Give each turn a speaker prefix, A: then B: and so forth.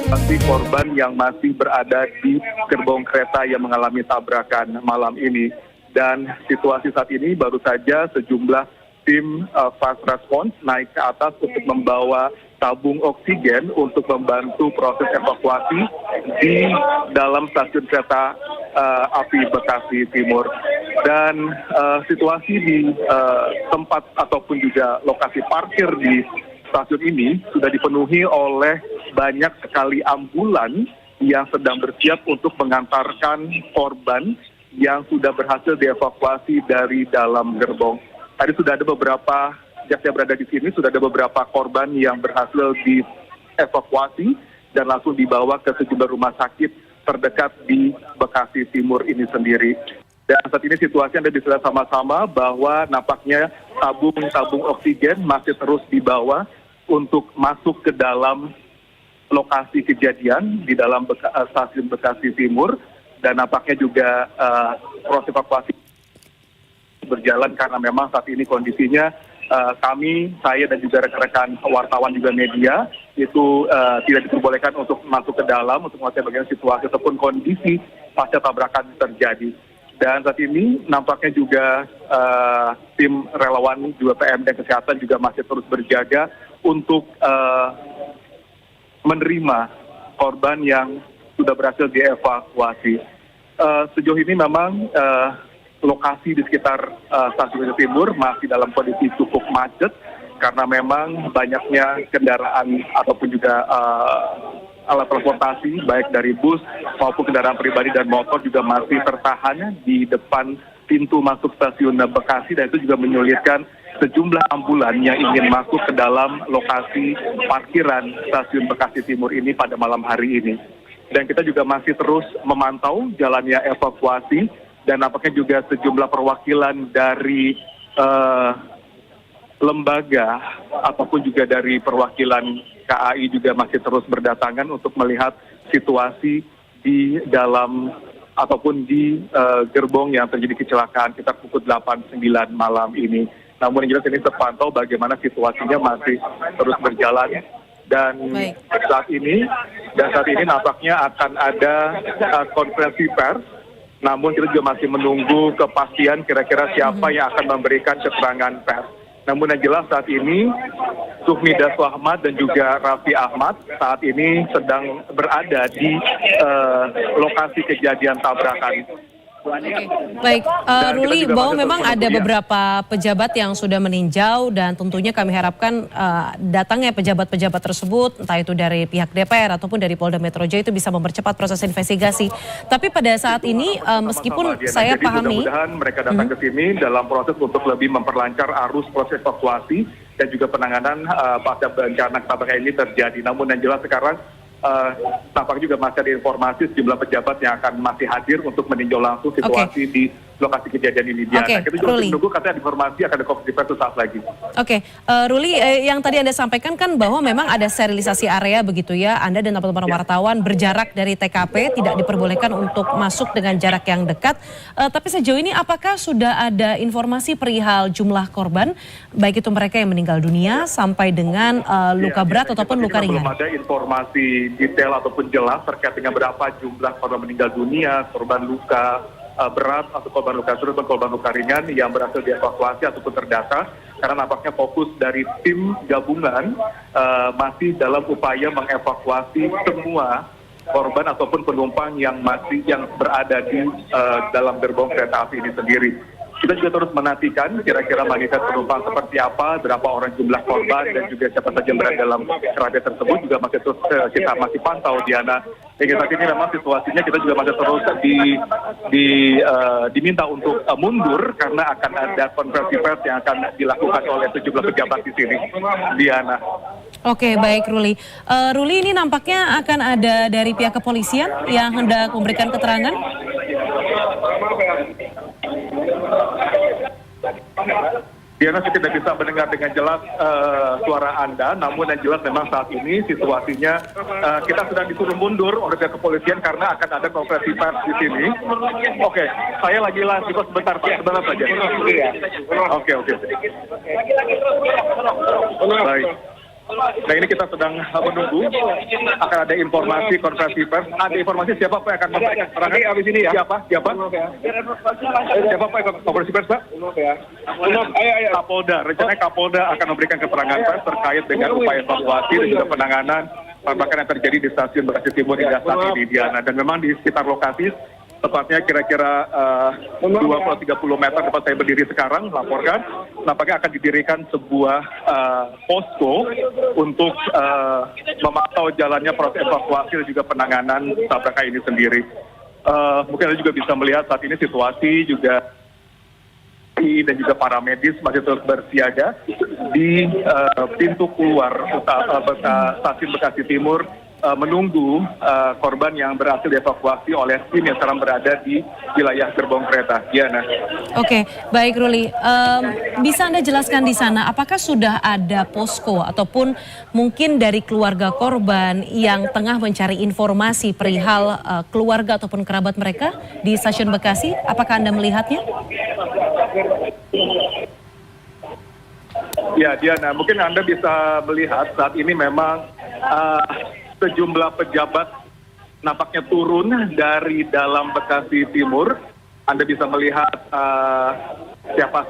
A: Pasti korban yang masih berada di gerbong kereta yang mengalami tabrakan malam ini. Dan situasi saat ini baru saja sejumlah tim fast response naik ke atas untuk membawa tabung oksigen untuk membantu proses evakuasi di dalam stasiun kereta api Bekasi Timur. Dan situasi di tempat ataupun juga lokasi parkir di stasiun ini sudah dipenuhi oleh banyak sekali ambulan yang sedang bersiap untuk mengantarkan korban yang sudah berhasil dievakuasi dari dalam gerbong. Tadi sudah ada beberapa, sejak saya berada di sini, sudah ada beberapa korban yang berhasil dievakuasi dan langsung dibawa ke sejumlah rumah sakit terdekat di Bekasi Timur ini sendiri. Dan saat ini situasi Anda bisa lihat sama-sama bahwa nampaknya tabung oksigen masih terus dibawa untuk masuk ke dalam lokasi kejadian di dalam stasiun Bekasi Timur, dan nampaknya juga proses evakuasi berjalan karena memang saat ini kondisinya saya dan juga rekan-rekan wartawan juga media itu tidak diperbolehkan untuk masuk ke dalam untuk mengetahui bagaimana situasi ataupun kondisi pasca tabrakan terjadi. Dan saat ini nampaknya juga tim relawan juga PM dan kesehatan juga masih terus berjaga untuk menerima korban yang sudah berhasil dievakuasi. Sejauh ini memang lokasi di sekitar stasiun Timur masih dalam kondisi cukup macet karena memang banyaknya kendaraan ataupun juga alat transportasi baik dari bus maupun kendaraan pribadi dan motor juga masih tertahan di depan pintu masuk stasiun Bekasi, dan itu juga menyulitkan sejumlah ambulan yang ingin masuk ke dalam lokasi parkiran stasiun Bekasi Timur ini pada malam hari ini. Dan kita juga masih terus memantau jalannya evakuasi, dan nampaknya juga sejumlah perwakilan dari lembaga ataupun juga dari perwakilan KAI juga masih terus berdatangan untuk melihat situasi di dalam ataupun di gerbong yang terjadi kecelakaan kita pukul 8-9 malam ini. Namun yang jelas ini terpantau bagaimana situasinya masih terus berjalan, dan saat ini nampaknya akan ada konferensi pers. Namun kita juga masih menunggu kepastian kira-kira siapa yang akan memberikan keterangan pers. Namun yang jelas saat ini Sufmi Dasko Ahmad dan juga Raffi Ahmad saat ini sedang berada di lokasi kejadian tabrakan.
B: Baik, Ruli, bahwa memang ada beberapa pejabat yang sudah meninjau, dan tentunya kami harapkan datangnya pejabat-pejabat tersebut, entah itu dari pihak DPR ataupun dari Polda Metro Jaya, itu bisa mempercepat proses investigasi. Tapi pada saat ini, meskipun saya pahami,
A: mudah-mudahan mereka datang ke sini dalam proses untuk lebih memperlancar arus proses evakuasi dan juga penanganan pasca bencana tabrakan ini terjadi. Namun yang jelas sekarang tampaknya juga masih ada informasi sejumlah pejabat yang akan masih hadir untuk meninjau langsung situasi di lokasi kejadian ini. Kita juga menunggu katanya informasi akan ada konferensi pers saat lagi.
B: Ruli, yang tadi Anda sampaikan kan bahwa memang ada sterilisasi area begitu ya, Anda dan teman-teman wartawan berjarak dari TKP, tidak diperbolehkan untuk masuk dengan jarak yang dekat. Tapi sejauh ini apakah sudah ada informasi perihal jumlah korban, baik itu mereka yang meninggal dunia sampai dengan luka berat ataupun luka ringan?
A: Belum ada informasi detail ataupun jelas terkait dengan berapa jumlah korban meninggal dunia, korban luka berat atau korban luka serius dan korban luka ringan yang berhasil dievakuasi ataupun terdata, karena nampaknya fokus dari tim gabungan masih dalam upaya mengevakuasi semua korban ataupun penumpang yang berada di dalam gerbong kereta api ini sendiri. Kita juga terus menantikan kira-kira manifest penumpang seperti apa, berapa orang jumlah korban, dan juga siapa saja yang berada dalam kereta tersebut juga masih terus kita masih pantau, Diana. Hingga saat ini memang situasinya kita juga masih terus diminta untuk mundur karena akan ada konferensi pers yang akan dilakukan oleh sejumlah pejabat di sini, Diana.
B: Oke, baik Ruli. Ruli, ini nampaknya akan ada dari pihak kepolisian yang hendak memberikan keterangan?
A: Diana, saya tidak bisa mendengar dengan jelas suara Anda, namun yang jelas memang saat ini situasinya kita sudah disuruh mundur oleh pihak kepolisian karena akan ada konferensi pers di sini. Oke, saya lagi sebentar Pak, sebentar saja. Oke. Baik. Nah, ini kita sedang menunggu akan ada informasi konferensi pers. Ada informasi siapa Pak yang akan memberikan keterangan habis ini ya? Siapa? Siapa Pak yang konferensi pers Pak? Kapolda. Rencananya Kapolda akan memberikan keterangan pers terkait dengan upaya evakuasi dan juga penanganan penembakan yang terjadi di stasiun Bekasi Timur hingga saat ini, Diana. Dan memang di sekitar lokasi, tepatnya kira-kira 20-30 meter tempat saya berdiri sekarang, laporkan, nampaknya akan didirikan sebuah posko untuk memantau jalannya proses evakuasi dan juga penanganan tabrakan ini sendiri. Mungkin Anda juga bisa melihat saat ini situasi juga dan juga para medis masih terus bersiaga di pintu keluar stasiun Bekasi Timur, menunggu korban yang berhasil dievakuasi oleh tim yang sekarang berada di wilayah gerbong kereta. Diana.
B: Oke, baik Ruli. Bisa Anda jelaskan di sana, apakah sudah ada posko ataupun mungkin dari keluarga korban yang tengah mencari informasi perihal keluarga ataupun kerabat mereka di stasiun Bekasi? Apakah Anda melihatnya?
A: Ya, Diana, mungkin Anda bisa melihat saat ini memang sejumlah pejabat nampaknya turun dari dalam Bekasi Timur. Anda bisa melihat siapa